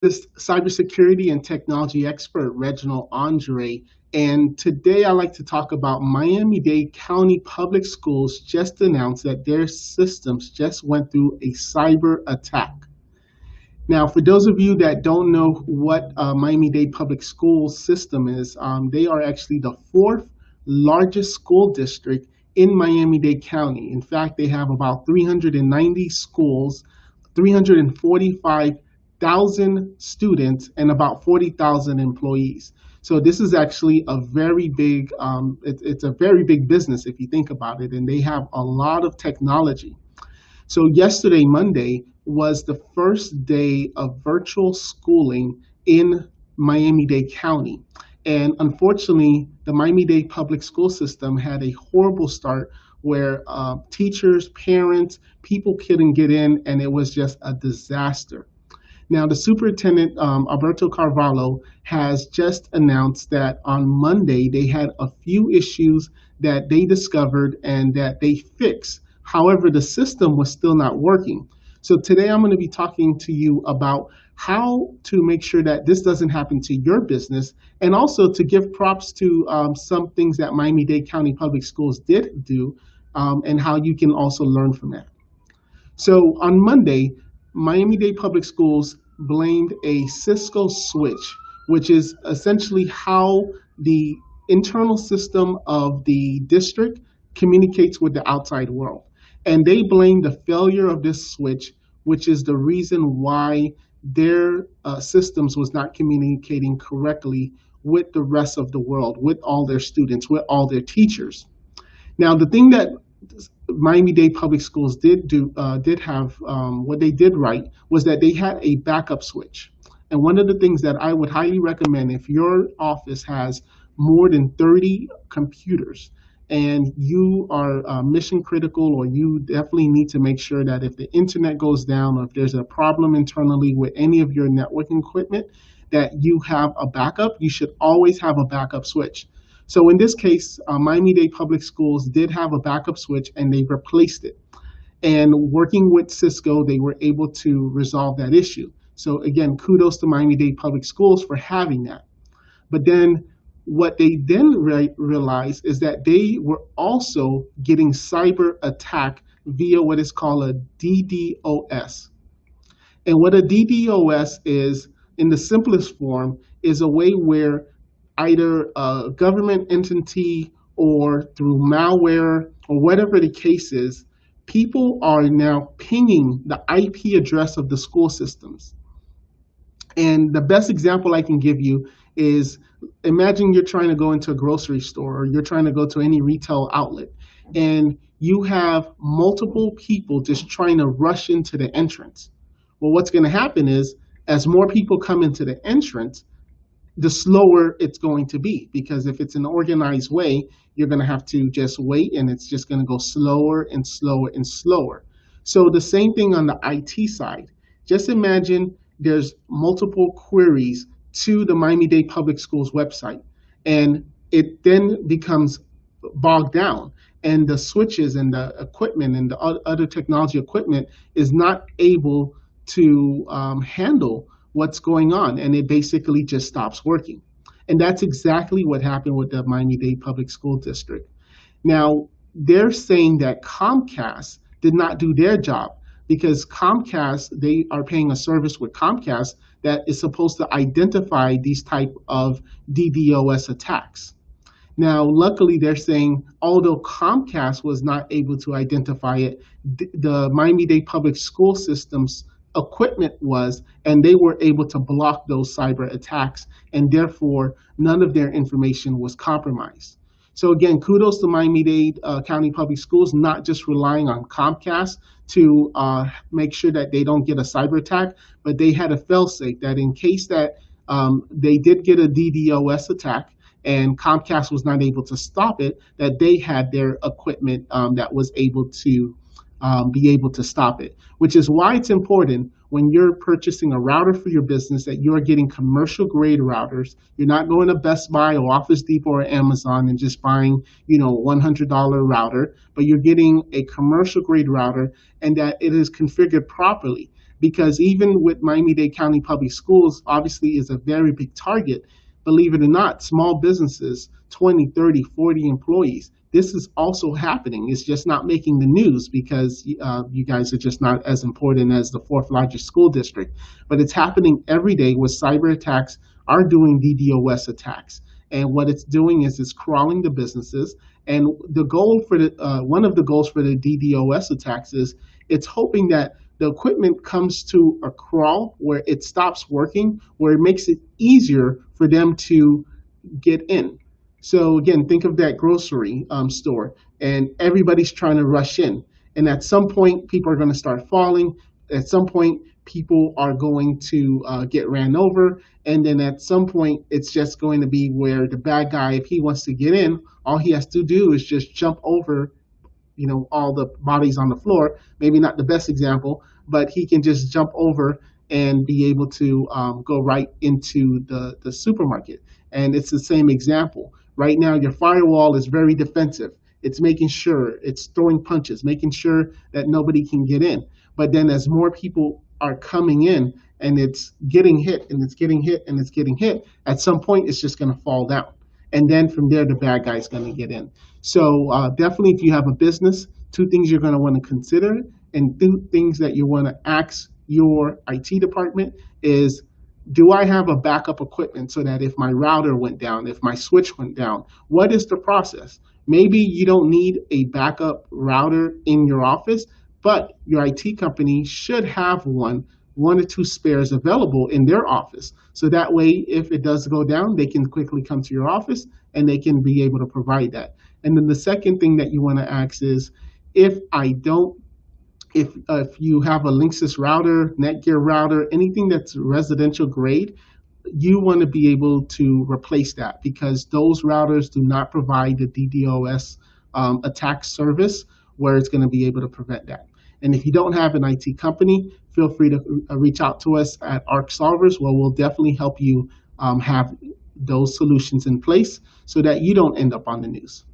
This cybersecurity and technology expert, Reginald Andre. And today I like to talk about Miami-Dade County Public Schools just announced that their systems just went through a cyber attack. Now, for those of you that don't know what Miami-Dade Public Schools system is, they are actually the fourth largest school district in Miami-Dade County. In fact, they have about 390 schools, 345,000 students, and about 40,000 employees. So this is actually a very big, it's a very big business if you think about it, and they have a lot of technology. So yesterday, Monday, was the first day of virtual schooling in Miami-Dade County. And unfortunately, the Miami-Dade public school system had a horrible start where teachers, parents, people couldn't get in, and it was just a disaster. Now, the superintendent, Alberto Carvalho, has just announced that on Monday they had a few issues that they discovered and that they fixed. However, the system was still not working. So today I'm going to be talking to you about how to make sure that this doesn't happen to your business, and also to give props to some things that Miami-Dade County Public Schools did do, and how you can also learn from that. So on Monday, Miami-Dade Public Schools blamed a Cisco switch, which is essentially how the internal system of the district communicates with the outside world. And they blamed the failure of this switch, which is the reason why their systems was not communicating correctly with the rest of the world, with all their students, with all their teachers. Now, the thing that Miami-Dade Public Schools did have, what they did right was that they had a backup switch. And one of the things that I would highly recommend, if your office has more than 30 computers and you are mission critical, or you definitely need to make sure that if the internet goes down, or if there's a problem internally with any of your networking equipment, that you have a backup. You should always have a backup switch. So in this case, Miami-Dade Public Schools did have a backup switch, and they replaced it. And working with Cisco, they were able to resolve that issue. So again, kudos to Miami-Dade Public Schools for having that. But then what they then realized is that they were also getting cyber attack via what is called a DDoS. And what a DDoS is, in the simplest form, is a way where either a government entity or through malware or whatever the case is, people are now pinging the IP address of the school systems. And the best example I can give you is, imagine you're trying to go into a grocery store, or you're trying to go to any retail outlet, and you have multiple people just trying to rush into the entrance. Well, what's going to happen is, as more people come into the entrance, the slower it's going to be, because if it's an organized way, you're going to have to just wait, and it's just going to go slower and slower and slower. So the same thing on the IT side. Just imagine there's multiple queries to the Miami-Dade Public Schools website, and it then becomes bogged down, and the switches and the equipment and the other technology equipment is not able to handle what's going on, and it basically just stops working. And that's exactly what happened with the Miami-Dade Public School District. Now, they're saying that Comcast did not do their job, because Comcast, they are paying a service with Comcast that is supposed to identify these type of DDoS attacks. Now, luckily, they're saying, although Comcast was not able to identify it, the Miami-Dade Public School System's equipment was, and they were able to block those cyber attacks, and therefore none of their information was compromised. So again, kudos to Miami-Dade County Public Schools, not just relying on Comcast to make sure that they don't get a cyber attack, but they had a fail-safe that in case that they did get a DDoS attack and Comcast was not able to stop it, that they had their equipment that was able to be able to stop it, which is why it's important when you're purchasing a router for your business that you're getting commercial grade routers. You're not going to Best Buy or Office Depot or Amazon and just buying, $100 router, but you're getting a commercial grade router, and that it is configured properly. because even with Miami-Dade County Public Schools, obviously is a very big target. Believe it or not, small businesses, 20, 30, 40 employees, this is also happening. It's just not making the news because you guys are just not as important as the fourth largest school district. But it's happening every day where cyber attacks are doing DDoS attacks. And what it's doing is it's crawling the businesses. And the goal for one of the goals for the DDoS attacks is it's hoping that the equipment comes to a crawl where it stops working, where it makes it easier for them to get in. So again, think of that grocery store, and everybody's trying to rush in. And at some point, people are going to start falling. At some point, people are going to get ran over. And then at some point, it's just going to be where the bad guy, if he wants to get in, all he has to do is just jump over, all the bodies on the floor. Maybe not the best example, but he can just jump over and be able to go right into the supermarket. And it's the same example. Right now, your firewall is very defensive. It's making sure, it's throwing punches, making sure that nobody can get in. But then as more people are coming in and it's getting hit and it's getting hit and it's getting hit, at some point it's just going to fall down. And then from there, the bad guy's going to get in. So definitely if you have a business, two things you're going to want to consider and two things that you want to ask your IT department is, do I have a backup equipment so that if my router went down, if my switch went down, what is the process? Maybe you don't need a backup router in your office, but your IT company should have one or two spares available in their office. So that way, if it does go down, they can quickly come to your office and they can be able to provide that. And then the second thing that you want to ask is, if you have a Linksys router, Netgear router, anything that's residential grade, you want to be able to replace that because those routers do not provide the DDoS attack service where it's going to be able to prevent that. And if you don't have an IT company, feel free to reach out to us at ARC Solvers, where we'll definitely help you have those solutions in place so that you don't end up on the news.